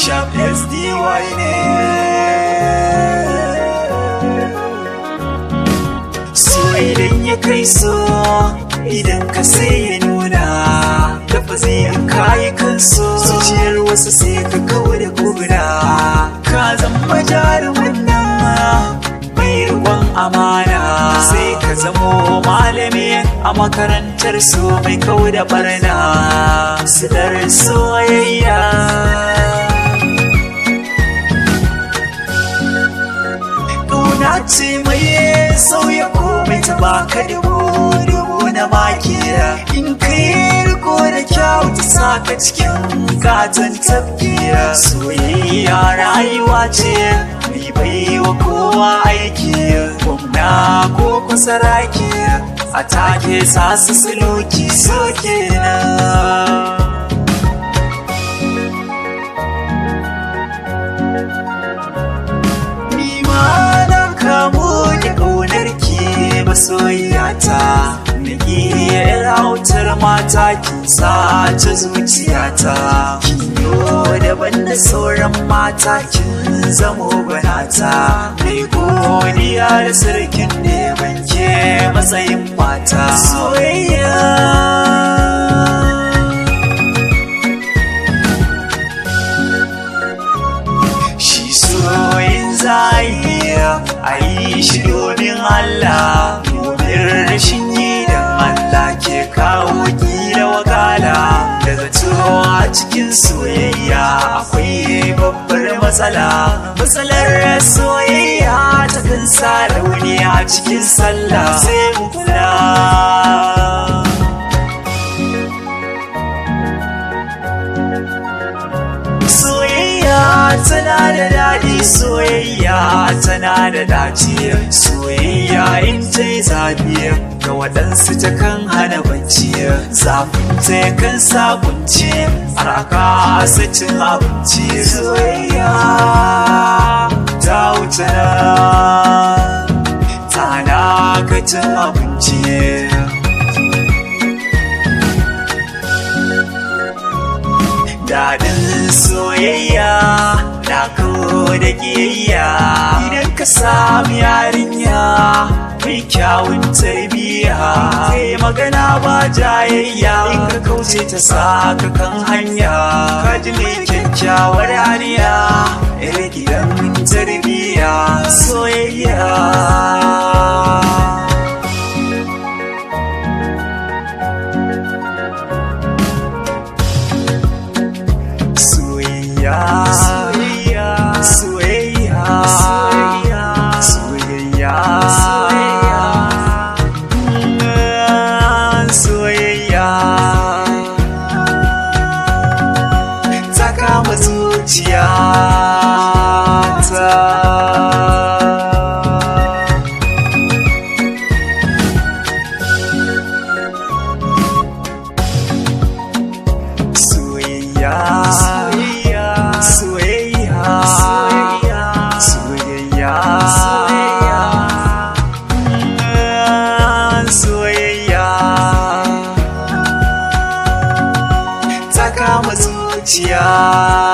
SDY ne. So idan ya kai so, idan ka sai ya nuna, lafazi in kayi kanso, zuciyar wasu sai ka kawo da kubura. Ka zama jarumin nan mai riƙon amana, sai ka zamo malami a makarantar so mai kawo da barna. Silar soyayya ƙauna ce mai sauya komai, ta baka dubu na makera. In kai riko da kyau ta saka cikin katon tafiya. Soyayya rayuwa ce mai baiwa kowa aiki, gwamna ko kusaraki a take sasu suluki so kenan. Masoyiyata na iya rautar mata, kin sace zuciyata. Kinyo daban da sauran mata, kin zamo banata. Mai godiya da sarkin da ya banke matsayin mata. Soyayya shi soyin zahira, a yi shi domin Allah. Rashin yi don Allah ke kawo da wakala. Daga a cikin soyayya akwai babbar matsala. Matsalar soyayya ta kan sa rauni a cikin sallah. Sai mu kula. Soyayya tana da daɗi, soyayya tana da daci. Soyayya in ta yi zafi ga waɗansu ta kan hana bacci. Zafin ta yakan sa kunci har aka cin abinci. Soyayya ta wuce tana ka cin abinci. Daɗin soyayya na kawo da ƙiyayya. Idan ka sami yarinya mai kyawun tarbiyya, kai magana ba jayayya. In ka kauce ta sa ka kan hanya, ka ji mai kyakkyawar haniya, yar gidan tarbiyya. Soyayya ta kama zuciya.